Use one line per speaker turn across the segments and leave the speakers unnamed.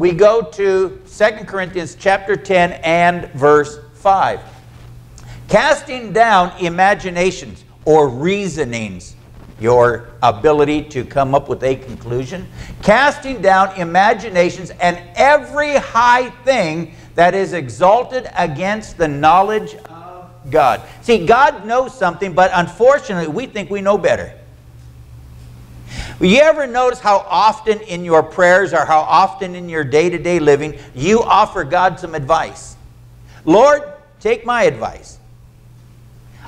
we go to 2 Corinthians chapter 10 and verse 5. Casting down imaginations or reasonings, your ability to come up with a conclusion. Casting down imaginations and every high thing that is exalted against the knowledge of God. See, God knows something, but unfortunately we think we know better. You ever notice how often in your prayers or how often in your day-to-day living you offer God some advice? Lord, take my advice.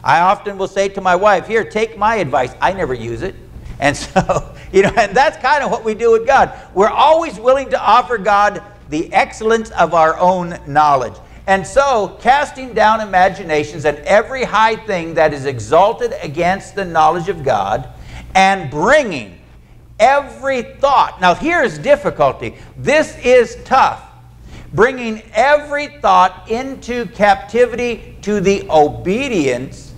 I often will say to my wife, here, take my advice. I never use it. And so, and that's kind of what we do with God. We're always willing to offer God the excellence of our own knowledge. And so, casting down imaginations and every high thing that is exalted against the knowledge of God, and bringing every thought. Now, here's difficulty. This is tough. Bringing every thought into captivity to the obedience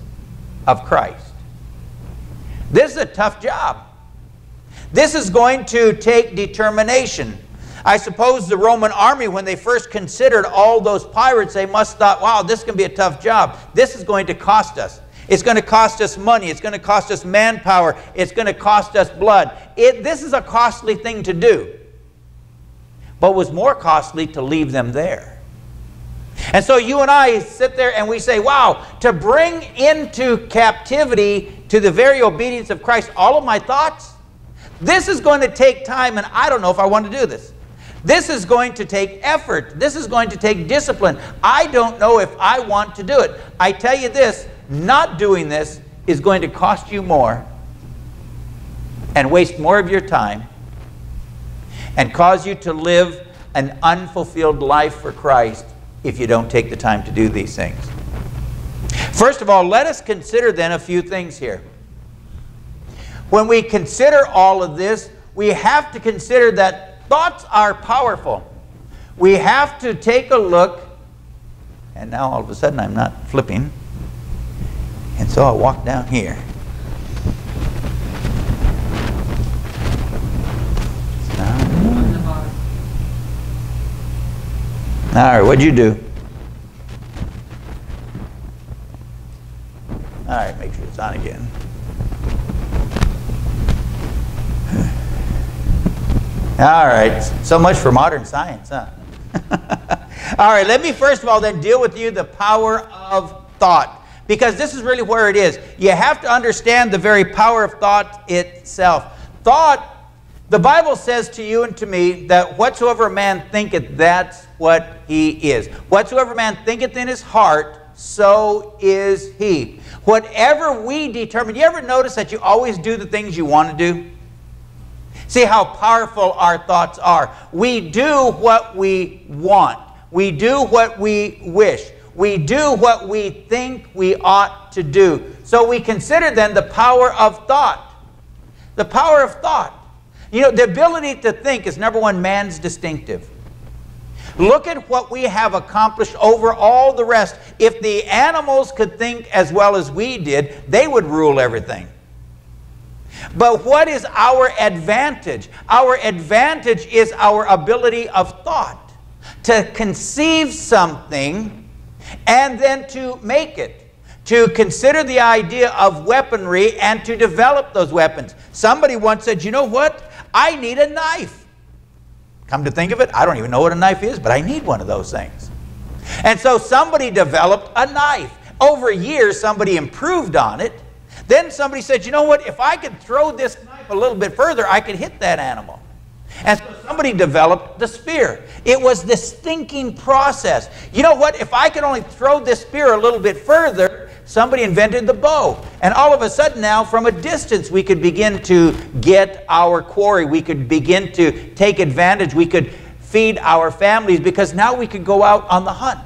of Christ. This is a tough job. This is going to take determination. I suppose the Roman army, when they first considered all those pirates, they must have thought, wow, this can be a tough job. This is going to cost us. It's going to cost us money. It's going to cost us manpower. It's going to cost us blood. This is a costly thing to do. But it was more costly to leave them there. And so you and I sit there and we say, wow, to bring into captivity to the very obedience of Christ all of my thoughts, this is going to take time, and I don't know if I want to do this. This is going to take effort. This is going to take discipline. I don't know if I want to do it. I tell you this, not doing this is going to cost you more and waste more of your time and cause you to live an unfulfilled life for Christ if you don't take the time to do these things. First of all, let us consider then a few things here. When we consider all of this, we have to consider that thoughts are powerful. We have to take a look, and now all of a sudden I'm not flipping, and so I'll walk down here. All right, what'd you do? All right, make sure it's on again. All right, so much for modern science, huh? All right, let me first of all then deal with you the power of thought, because this is really where it is. You have to understand the very power of thought itself. Thought, the Bible says to you and to me that whatsoever a man thinketh, that's what he is. Whatsoever man thinketh in his heart, so is he. Whatever we determine, you ever notice that you always do the things you want to do? See how powerful our thoughts are. We do what we want. We do what we wish. We do what we think we ought to do. So we consider then the power of thought. The power of thought. The ability to think is, number one, man's distinctive. Look at what we have accomplished over all the rest. If the animals could think as well as we did, they would rule everything. But what is our advantage? Our advantage is our ability of thought. To conceive something and then to make it. To consider the idea of weaponry and to develop those weapons. Somebody once said, you know what? I need a knife. Come to think of it, I don't even know what a knife is, but I need one of those things. And so somebody developed a knife. Over years, somebody improved on it. Then somebody said, you know what, if I could throw this knife a little bit further, I could hit that animal. And so somebody developed the spear. It was this thinking process. You know what, if I could only throw this spear a little bit further, somebody invented the bow. And all of a sudden now, from a distance, we could begin to get our quarry. We could begin to take advantage. We could feed our families because now we could go out on the hunt.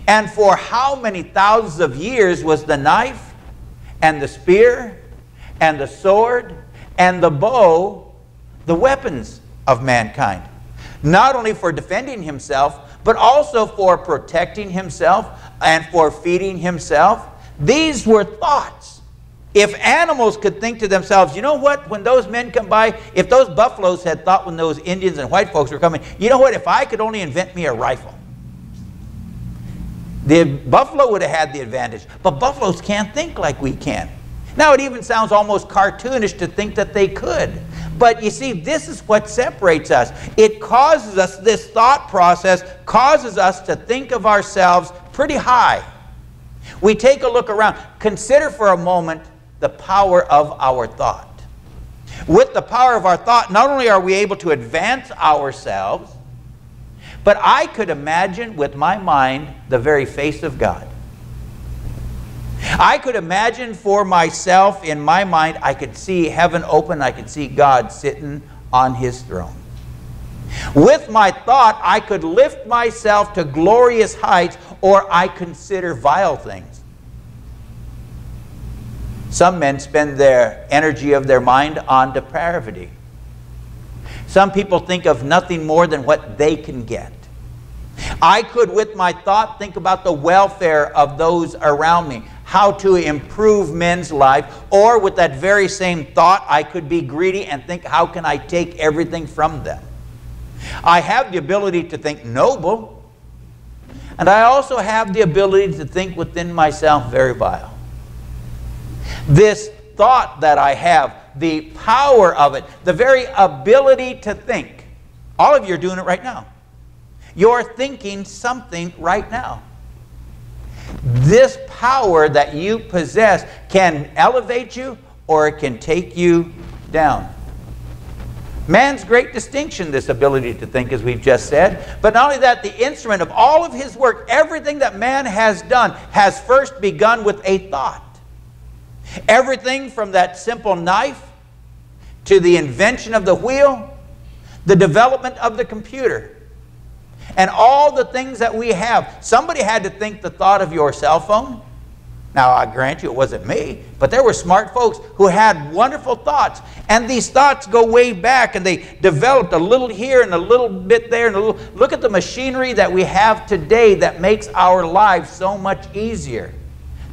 And for how many thousands of years was the knife and the spear and the sword and the bow the weapons of mankind? Not only for defending himself, but also for protecting himself and for feeding himself. These were thoughts. If animals could think to themselves, you know what, when those men come by, if those buffaloes had thought when those Indians and white folks were coming, you know what, if I could only invent me a rifle, the buffalo would have had the advantage. But buffaloes can't think like we can. Now, it even sounds almost cartoonish to think that they could. But you see, this is what separates us. It causes us, this thought process causes us to think of ourselves pretty high. We take a look around. Consider for a moment the power of our thought. With the power of our thought, not only are we able to advance ourselves, but I could imagine with my mind the very face of God. I could imagine for myself, in my mind, I could see heaven open, I could see God sitting on His throne. With my thought, I could lift myself to glorious heights, or I consider vile things. Some men spend their energy of their mind on depravity. Some people think of nothing more than what they can get. I could, with my thought, think about the welfare of those around me, how to improve men's life, or with that very same thought, I could be greedy and think, how can I take everything from them? I have the ability to think noble, and I also have the ability to think within myself very vile. This thought that I have, the power of it, the very ability to think, all of you are doing it right now. You're thinking something right now. This power that you possess can elevate you or it can take you down. Man's great distinction, this ability to think, as we've just said. But not only that, the instrument of all of his work, everything that man has done, has first begun with a thought. Everything from that simple knife to the invention of the wheel, the development of the computer, and all the things that we have. Somebody had to think the thought of your cell phone. Now, I grant you it wasn't me, but there were smart folks who had wonderful thoughts. And these thoughts go way back, and they developed a little here and a little bit there. And a little. Look at the machinery that we have today that makes our lives so much easier.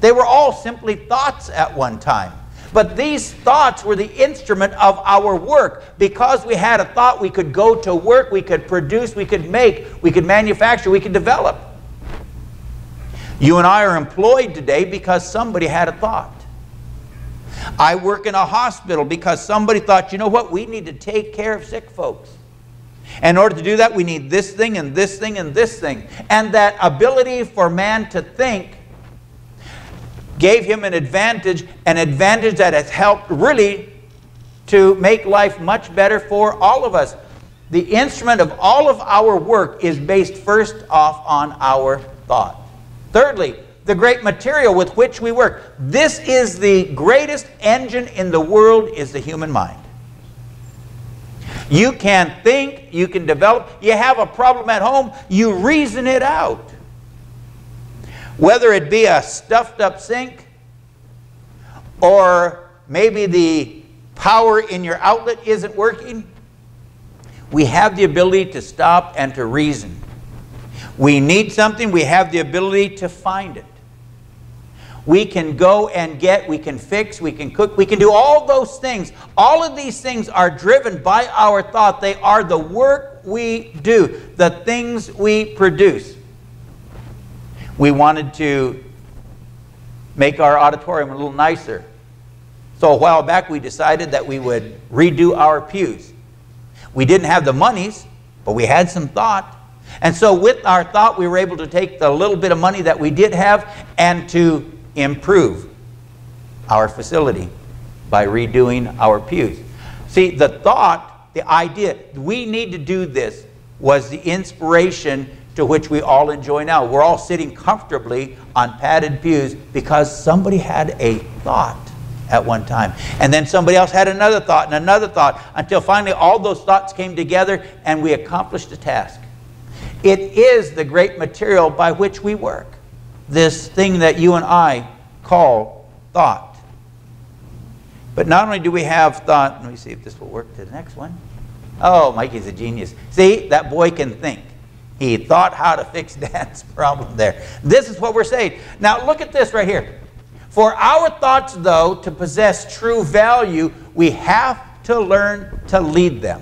They were all simply thoughts at one time. But these thoughts were the instrument of our work. Because we had a thought, we could go to work, we could produce, we could make, we could manufacture, we could develop. You and I are employed today because somebody had a thought. I work in a hospital because somebody thought, you know what, we need to take care of sick folks. In order to do that, we need this thing and this thing and this thing. And that ability for man to think gave him an advantage that has helped really to make life much better for all of us. The instrument of all of our work is based first off on our thought. Thirdly, the great material with which we work. This is the greatest engine in the world, is the human mind. You can think, you can develop. You have a problem at home, you reason it out. Whether it be a stuffed up sink, or maybe the power in your outlet isn't working, we have the ability to stop and to reason. We need something, we have the ability to find it. We can go and get, we can fix, we can cook, we can do all those things. All of these things are driven by our thought. They are the work we do, the things we produce. We wanted to make our auditorium a little nicer. So a while back we decided that we would redo our pews. We didn't have the monies, but we had some thought. And so with our thought, we were able to take the little bit of money that we did have and to improve our facility by redoing our pews. See, the thought, the idea, we need to do this, was the inspiration to which we all enjoy now. We're all sitting comfortably on padded pews because somebody had a thought at one time. And then somebody else had another thought and another thought, until finally all those thoughts came together and we accomplished the task. It is the great material by which we work. This thing that you and I call thought. But not only do we have thought, let me see if this will work to the next one. Oh, Mikey's a genius. See, that boy can think. He thought how to fix Dad's problem there. This is what we're saying. Now look at this right here. For our thoughts, though, to possess true value, we have to learn to lead them.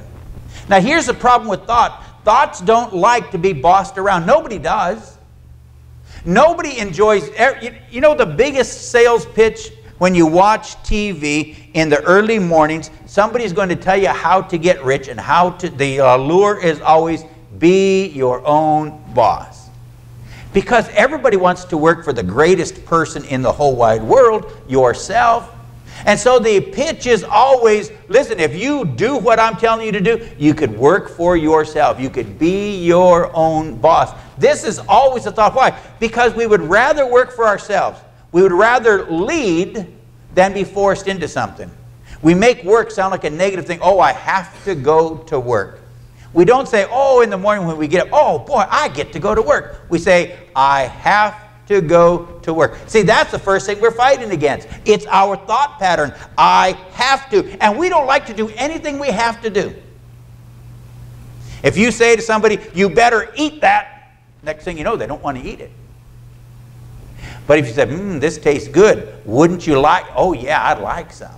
Now, here's the problem with thought. Thoughts don't like to be bossed around. Nobody does. Nobody enjoys, you know, the biggest sales pitch when you watch TV in the early mornings, somebody's going to tell you how to get rich, and how to, the allure is always be your own boss. Because everybody wants to work for the greatest person in the whole wide world, yourself. And so the pitch is always, listen, if you do what I'm telling you to do, you could work for yourself. You could be your own boss. This is always the thought. Why? Because we would rather work for ourselves. We would rather lead than be forced into something. We make work sound like a negative thing. Oh, I have to go to work. We don't say, oh, in the morning when we get up, oh, boy, I get to go to work. We say, I have to go to work. See, that's the first thing we're fighting against. It's our thought pattern. I have to. And we don't like to do anything we have to do. If you say to somebody, you better eat that, next thing you know, they don't want to eat it. But if you said, this tastes good, wouldn't you like? Oh, yeah, I'd like some.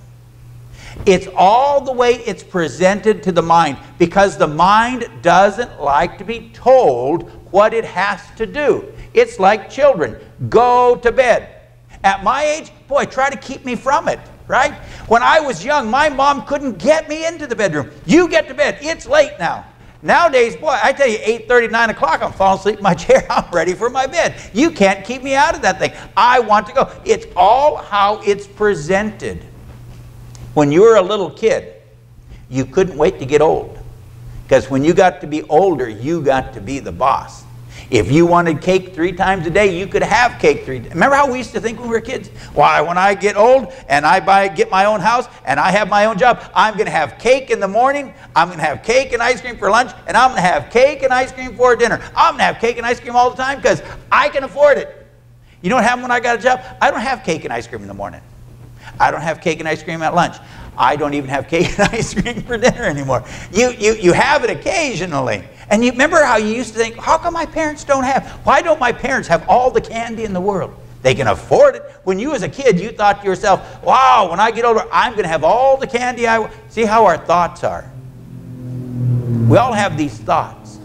It's all the way it's presented to the mind, because the mind doesn't like to be told what it has to do. It's like children. Go to bed. At my age, boy, try to keep me from it, right? When I was young, my mom couldn't get me into the bedroom. You get to bed. It's late now. Nowadays, boy, I tell you, 8:30, 9 o'clock, I'm falling asleep in my chair. I'm ready for my bed. You can't keep me out of that thing. I want to go. It's all how it's presented. When you were a little kid, you couldn't wait to get old. Because when you got to be older, you got to be the boss. If you wanted cake 3 times a day, you could have cake 3 times. Remember how we used to think when we were kids? Why, when I get old and I get my own house and I have my own job, I'm going to have cake in the morning, I'm going to have cake and ice cream for lunch, and I'm going to have cake and ice cream for dinner. I'm going to have cake and ice cream all the time because I can afford it. You know what happened when I got a job? I don't have cake and ice cream in the morning. I don't have cake and ice cream at lunch. I don't even have cake and ice cream for dinner anymore. You have it occasionally. And you remember how you used to think, how come my parents don't have? Why don't my parents have all the candy in the world? They can afford it. When you as a kid, you thought to yourself, wow, when I get older, I'm going to have all the candy I want. See how our thoughts are. We all have these thoughts.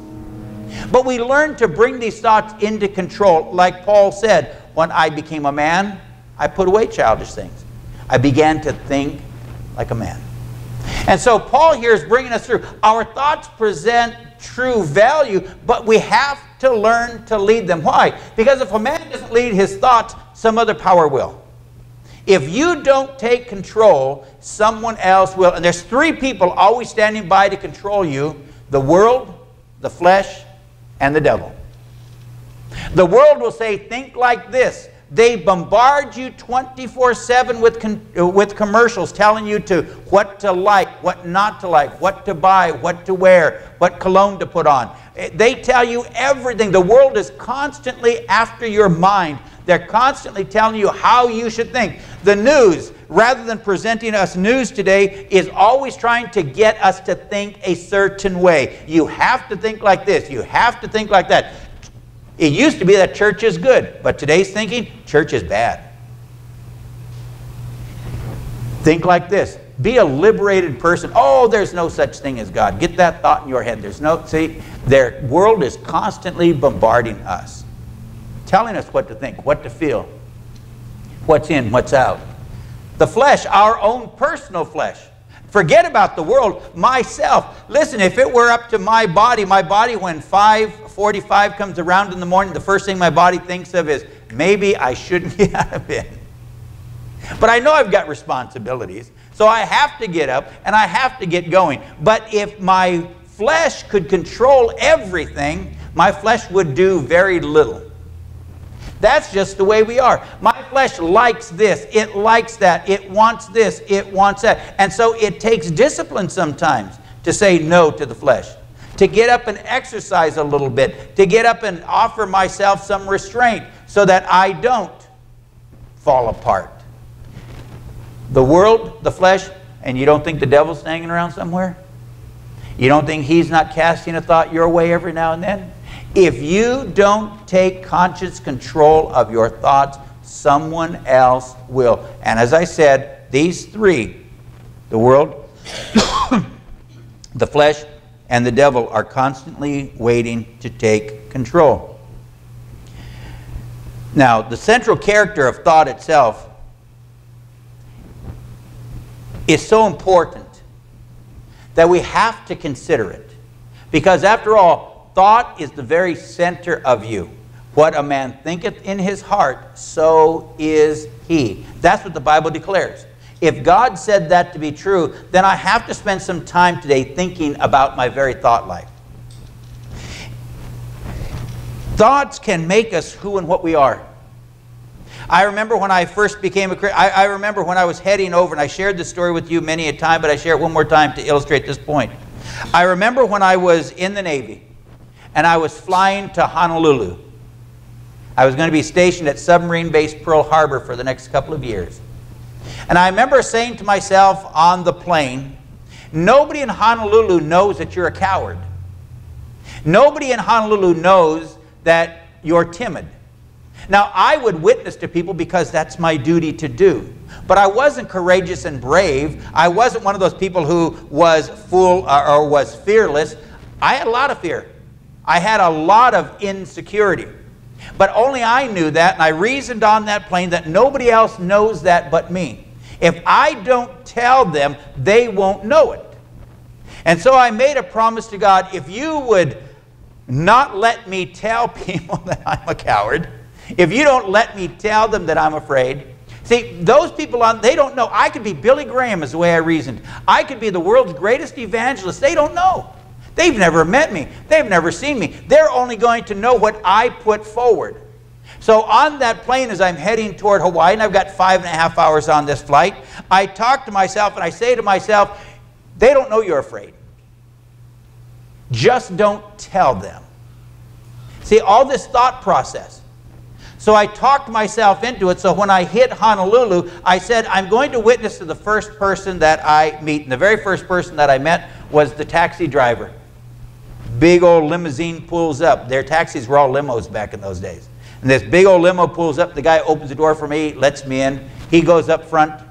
But we learn to bring these thoughts into control. Like Paul said, when I became a man, I put away childish things. I began to think like a man. And so Paul here is bringing us through. Our thoughts present true value, but we have to learn to lead them. Why? Because if a man doesn't lead his thoughts, some other power will. If you don't take control, someone else will. And there's 3 people always standing by to control you: the world, the flesh, and the devil. The world will say, think like this. They bombard you 24/7 with commercials telling you what to like, what not to like, what to buy, what to wear, what cologne to put on. They tell you everything. The world is constantly after your mind. They're constantly telling you how you should think. The news, rather than presenting us news today, is always trying to get us to think a certain way. You have to think like this. You have to think like that. It used to be that church is good, but today's thinking, church is bad. Think like this. Be a liberated person. Oh, there's no such thing as God. Get that thought in your head. There's no, see, their world is constantly bombarding us, telling us what to think, what to feel, what's in, what's out. The flesh, our own personal flesh. Forget about the world, myself. Listen, if it were up to my body when 5:45 comes around in the morning, the first thing my body thinks of is, maybe I shouldn't get out of bed. But I know I've got responsibilities, so I have to get up and I have to get going. But if my flesh could control everything, my flesh would do very little. That's just the way we are. My flesh likes this, it likes that, it wants this, it wants that. And so it takes discipline sometimes to say no to the flesh, to get up and exercise a little bit, to get up and offer myself some restraint so that I don't fall apart. The world, the flesh, and you don't think the devil's hanging around somewhere? You don't think he's not casting a thought your way every now and then? If you don't take conscious control of your thoughts, someone else will. And as I said, these three, the world, the flesh, and the devil, are constantly waiting to take control. Now, the central character of thought itself is so important that we have to consider it. Because after all, thought is the very center of you. What a man thinketh in his heart, so is he. That's what the Bible declares. If God said that to be true, then I have to spend some time today thinking about my very thought life. Thoughts can make us who and what we are. I remember when I first became a Christian, I remember when I was heading over, and I shared this story with you many a time, but I share it one more time to illustrate this point. I remember when I was in the Navy, and I was flying to Honolulu. I was going to be stationed at submarine base Pearl Harbor for the next couple of years. And I remember saying to myself on the plane, nobody in Honolulu knows that you're a coward. Nobody in Honolulu knows that you're timid. Now, I would witness to people because that's my duty to do. But I wasn't courageous and brave. I wasn't one of those people who was or was fearless. I had a lot of fear. I had a lot of insecurity. But only I knew that, and I reasoned on that plane that nobody else knows that but me. If I don't tell them, they won't know it. And so I made a promise to God, if you would not let me tell people that I'm a coward, if you don't let me tell them that I'm afraid. See, those people, they don't know. I could be Billy Graham is the way I reasoned. I could be the world's greatest evangelist. They don't know. They've never met me. They've never seen me. They're only going to know what I put forward. So on that plane as I'm heading toward Hawaii, and I've got 5.5 hours on this flight, I talk to myself and I say to myself, they don't know you're afraid. Just don't tell them. See, all this thought process. So I talked myself into it. So when I hit Honolulu, I said, I'm going to witness to the first person that I meet. And the very first person that I met was the taxi driver. Big old limousine pulls up. Their taxis were all limos back in those days. And this big old limo pulls up. The guy opens the door for me, lets me in. He goes up front,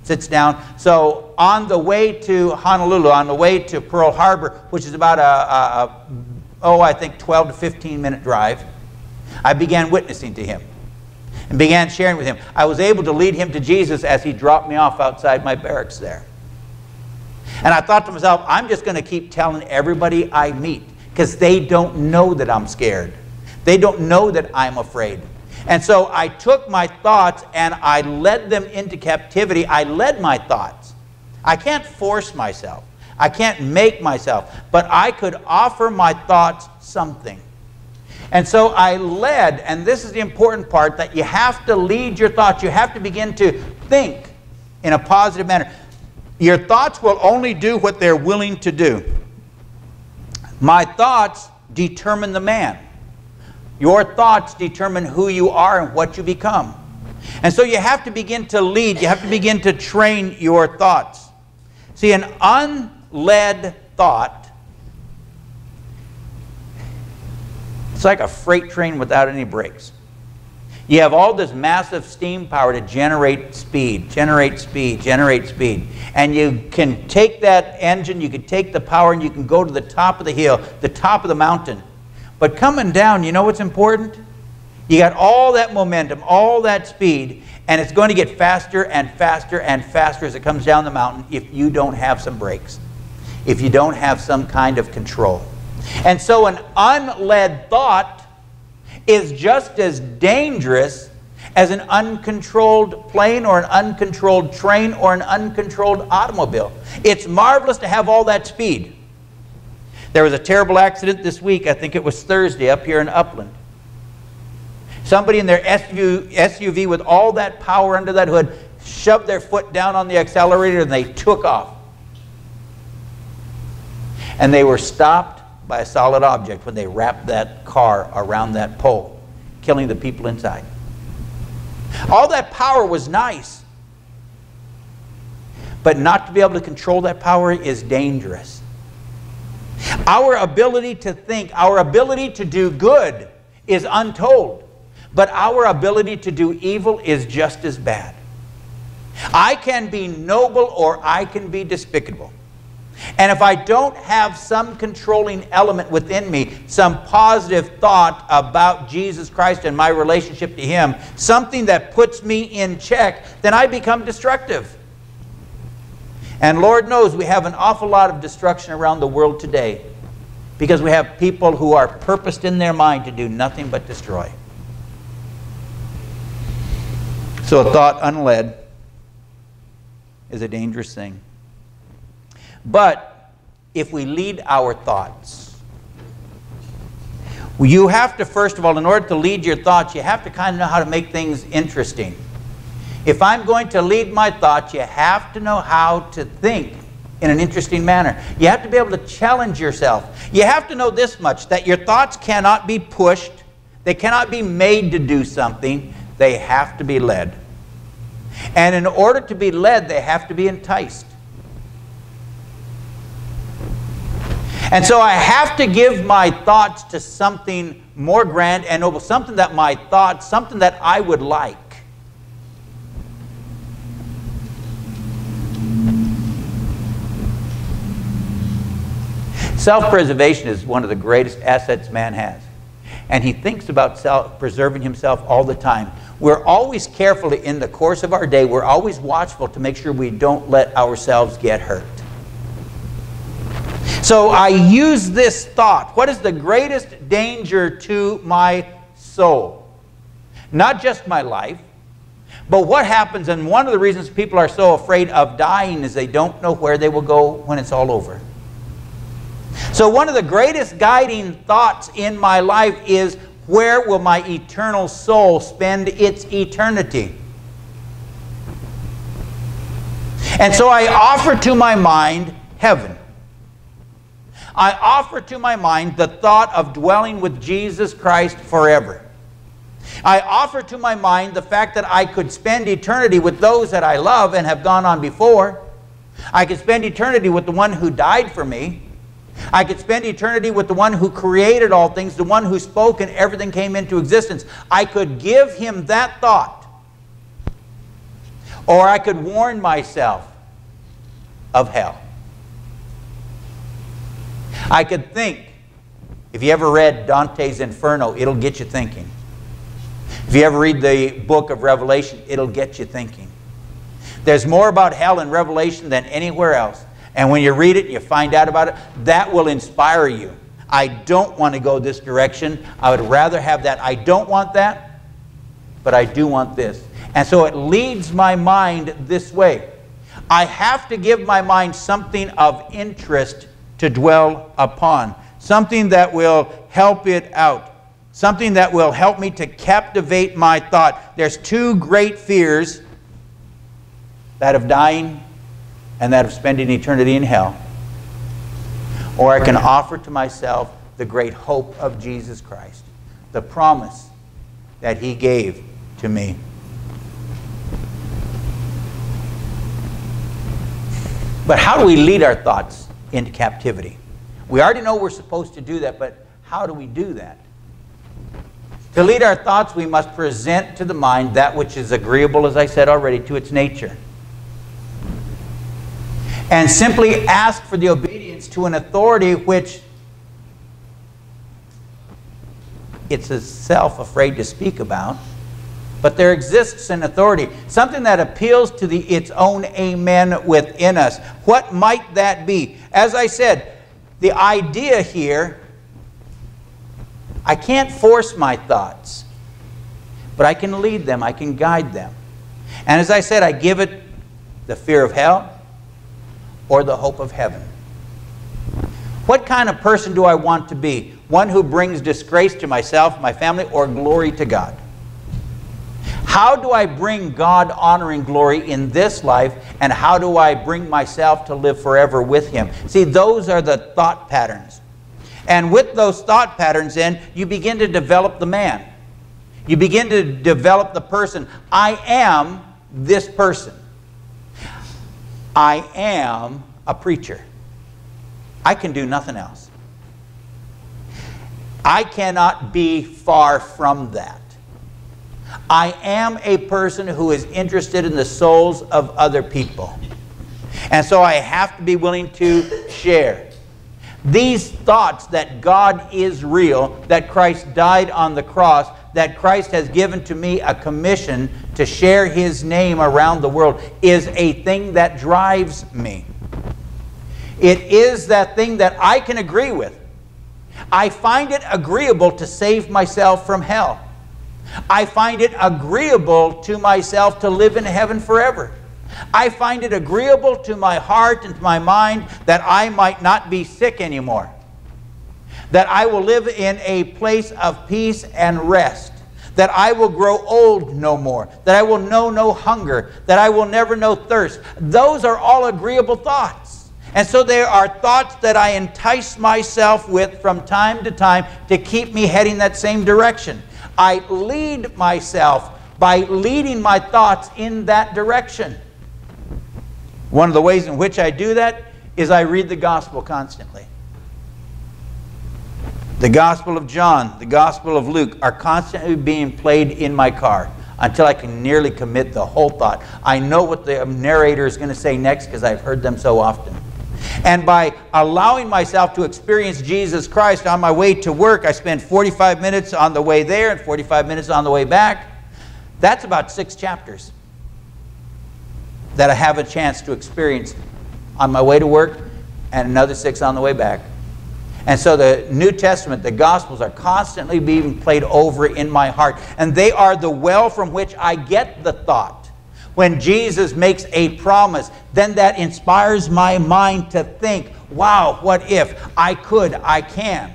sits down. So on the way to Honolulu, on the way to Pearl Harbor, which is about I think 12 to 15 minute drive, I began witnessing to him and began sharing with him. I was able to lead him to Jesus as he dropped me off outside my barracks there. And I thought to myself, I'm just going to keep telling everybody I meet because they don't know that I'm scared. They don't know that I'm afraid. And so I took my thoughts and I led them into captivity. I led my thoughts. I can't force myself. I can't make myself. But I could offer my thoughts something. And so I led, and this is the important part, that you have to lead your thoughts. You have to begin to think in a positive manner. Your thoughts will only do what they're willing to do. My thoughts determine the man. Your thoughts determine who you are and what you become. And so you have to begin to lead. You have to begin to train your thoughts. See, an unled thought, it's like a freight train without any brakes. You have all this massive steam power to generate speed. And you can take that engine, you can take the power, and you can go to the top of the hill, the top of the mountain. But coming down, you know what's important? You got all that momentum, all that speed, and it's going to get faster and faster and faster as it comes down the mountain if you don't have some brakes, if you don't have some kind of control. And so an unled thought is just as dangerous as an uncontrolled plane or an uncontrolled train or an uncontrolled automobile. It's marvelous to have all that speed. There was a terrible accident this week, I think it was Thursday, up here in Upland. Somebody in their SUV with all that power under that hood shoved their foot down on the accelerator and they took off. And they were stopped by a solid object when they wrapped that car around that pole, killing the people inside. All that power was nice, but not to be able to control that power is dangerous. Our ability to think, our ability to do good is untold. but our ability to do evil is just as bad. I can be noble or I can be despicable. And if I don't have some controlling element within me, some positive thought about Jesus Christ and my relationship to Him, something that puts me in check, then I become destructive. And Lord knows we have an awful lot of destruction around the world today because we have people who are purposed in their mind to do nothing but destroy. So a thought unled is a dangerous thing. But if we lead our thoughts, you have to, first of all, in order to lead your thoughts, you have to kind of know how to make things interesting. If I'm going to lead my thoughts, you have to know how to think in an interesting manner. You have to be able to challenge yourself. You have to know this much, that your thoughts cannot be pushed. They cannot be made to do something. They have to be led. And in order to be led, they have to be enticed. And so I have to give my thoughts to something more grand and noble, something that my thoughts, something that I would like. Self-preservation is one of the greatest assets man has. And he thinks about preserving himself all the time. We're always careful in the course of our day, we're always watchful to make sure we don't let ourselves get hurt. So I use this thought. What is the greatest danger to my soul? Not just my life, but what happens, and one of the reasons people are so afraid of dying is they don't know where they will go when it's all over. So one of the greatest guiding thoughts in my life is, where will my eternal soul spend its eternity? And so I offer to my mind heaven. I offer to my mind the thought of dwelling with Jesus Christ forever. I offer to my mind the fact that I could spend eternity with those that I love and have gone on before. I could spend eternity with the one who died for me. I could spend eternity with the one who created all things, the one who spoke and everything came into existence. I could give him that thought. Or I could warn myself of hell. I could think. If you ever read Dante's Inferno, it'll get you thinking. If you ever read the book of Revelation, it'll get you thinking. There's more about hell in Revelation than anywhere else. And when you read it, you find out about it, that will inspire you. I don't want to go this direction. I would rather have that. I don't want that, but I do want this. And so it leads my mind this way. I have to give my mind something of interest to dwell upon. Something that will help it out. Something that will help me to captivate my thought. There's two great fears, that of dying and that of spending eternity in hell. Or I can offer to myself the great hope of Jesus Christ, the promise that He gave to me. But how do we lead our thoughts into captivity? We already know we're supposed to do that, but how do we do that? To lead our thoughts, we must present to the mind that which is agreeable, as I said already, to its nature. And simply ask for the obedience to an authority which it's itself afraid to speak about. But there exists an authority, something that appeals to its own amen within us. What might that be? As I said, the idea here, I can't force my thoughts, but I can lead them, I can guide them. And as I said, I give it the fear of hell or the hope of heaven. What kind of person do I want to be? One who brings disgrace to myself, my family, or glory to God? How do I bring God honor and glory in this life, and how do I bring myself to live forever with Him? See, those are the thought patterns. And with those thought patterns, then, you begin to develop the man. You begin to develop the person. I am this person. I am a preacher. I can do nothing else. I cannot be far from that. I am a person who is interested in the souls of other people. And so I have to be willing to share. These thoughts that God is real, that Christ died on the cross, that Christ has given to me a commission to share His name around the world, is a thing that drives me. It is that thing that I can agree with. I find it agreeable to save myself from hell. I find it agreeable to myself to live in heaven forever. I find it agreeable to my heart and to my mind that I might not be sick anymore. That I will live in a place of peace and rest. That I will grow old no more. That I will know no hunger. That I will never know thirst. Those are all agreeable thoughts. And so there are thoughts that I entice myself with from time to time to keep me heading that same direction. I lead myself by leading my thoughts in that direction. One of the ways in which I do that is I read the gospel constantly. The Gospel of John, the Gospel of Luke are constantly being played in my car until I can nearly commit the whole thought. I know what the narrator is going to say next because I've heard them so often. And by allowing myself to experience Jesus Christ on my way to work, I spend 45 minutes on the way there and 45 minutes on the way back. That's about 6 chapters that I have a chance to experience on my way to work and another 6 on the way back. And so the New Testament, the Gospels, are constantly being played over in my heart. And they are the well from which I get the thought. When Jesus makes a promise, then that inspires my mind to think, wow, what if? I could, I can.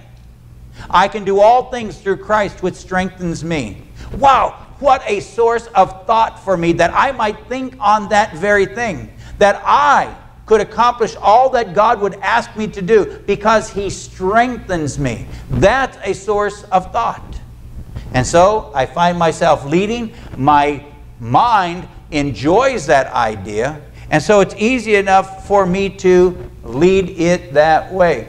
I can do all things through Christ which strengthens me. Wow, what a source of thought for me that I might think on that very thing. That I could accomplish all that God would ask me to do because He strengthens me. That's a source of thought. And so I find myself leading. My mind enjoys that idea. And so it's easy enough for me to lead it that way.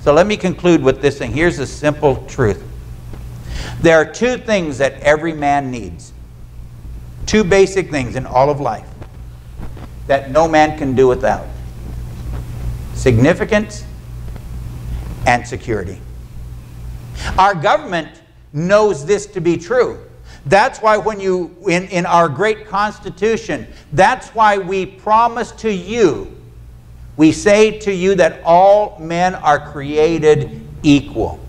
So let me conclude with this thing. Here's the simple truth. There are 2 things that every man needs. 2 basic things in all of life that no man can do without. Significance and security. Our government knows this to be true. That's why when you, in our great Constitution, that's why we promise to you, we say to you that all men are created equal.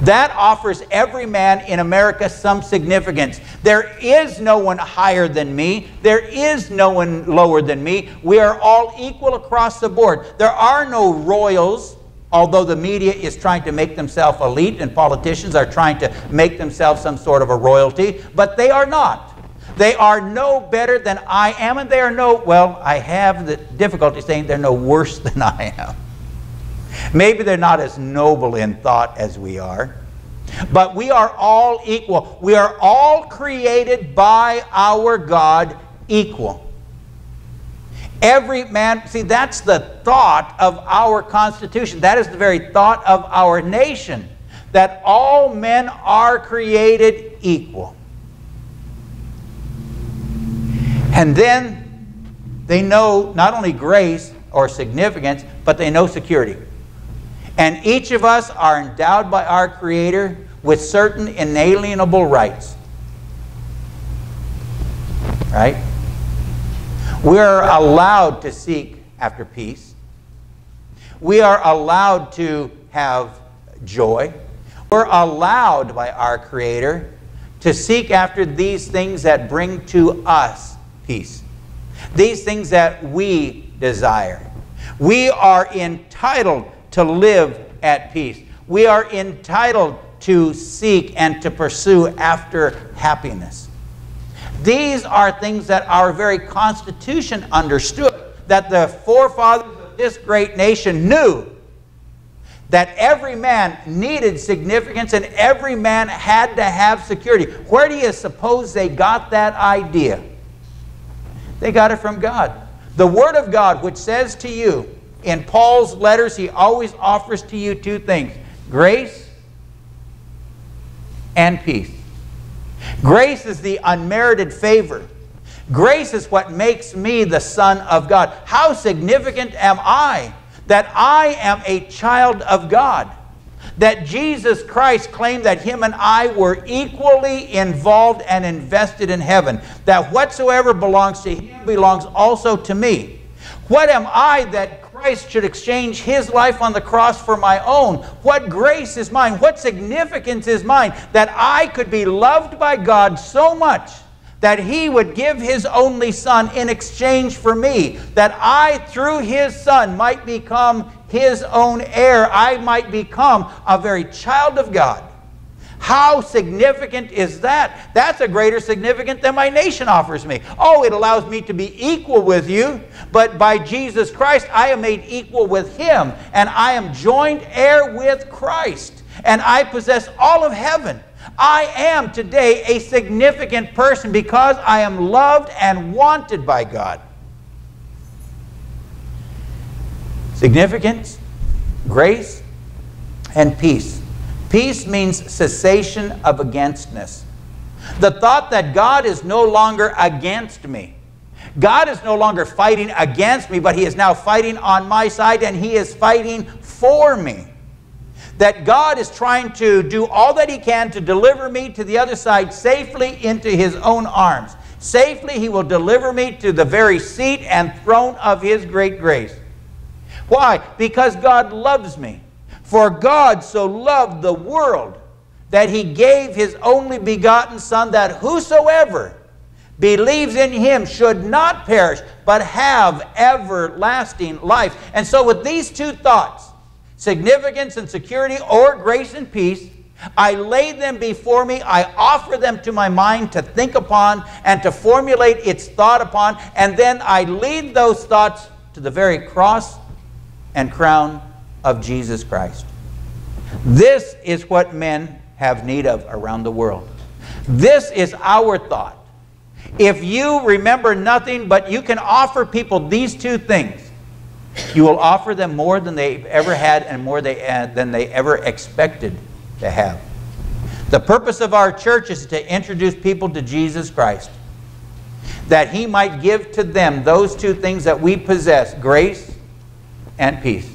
That offers every man in America some significance. There is no one higher than me. There is no one lower than me. We are all equal across the board. There are no royals, although the media is trying to make themselves elite and politicians are trying to make themselves some sort of a royalty, but they are not. They are no better than I am, and they are no, well, I have the difficulty saying they're no worse than I am. Maybe they're not as noble in thought as we are, but we are all equal. We are all created by our God equal. Every man, see, that's the thought of our Constitution. That is the very thought of our nation, that all men are created equal. And then they know not only grace or significance, but they know security. And each of us are endowed by our Creator with certain inalienable rights. Right? We are allowed to seek after peace. We are allowed to have joy. We're allowed by our Creator to seek after these things that bring to us peace. These things that we desire. We are entitled to live at peace. We are entitled to seek and to pursue after happiness. These are things that our very Constitution understood, that the forefathers of this great nation knew, that every man needed significance and every man had to have security. Where do you suppose they got that idea? They got it from God. The Word of God, which says to you, in Paul's letters, he always offers to you 2 things: grace and peace. Grace is the unmerited favor. Grace is what makes me the son of God. How significant am I that I am a child of God? That Jesus Christ claimed that him and I were equally involved and invested in heaven. That whatsoever belongs to him belongs also to me. What am I that Christ should exchange his life on the cross for my own? What grace is mine? What significance is mine that I could be loved by God so much that he would give his only son in exchange for me, that I, through his son, might become his own heir. I might become a very child of God. How significant is that? That's a greater significance than my nation offers me. Oh, it allows me to be equal with you, but by Jesus Christ, I am made equal with him, and I am joint heir with Christ, and I possess all of heaven. I am today a significant person because I am loved and wanted by God. Significance, grace, and peace. Peace means cessation of againstness. The thought that God is no longer against me. God is no longer fighting against me, but he is now fighting on my side, and he is fighting for me. That God is trying to do all that he can to deliver me to the other side safely into his own arms. Safely he will deliver me to the very seat and throne of his great grace. Why? Because God loves me. For God so loved the world that he gave his only begotten Son, that whosoever believes in him should not perish, but have everlasting life. And so with these two thoughts, significance and security, or grace and peace, I lay them before me. I offer them to my mind to think upon and to formulate its thought upon, and then I lead those thoughts to the very cross and crown of Jesus Christ. This is what men have need of around the world. This is our thought. If you remember nothing, but you can offer people these two things, you will offer them more than they've ever had and more than they ever expected to have. The purpose of our church is to introduce people to Jesus Christ, that he might give to them those two things that we possess, grace and peace.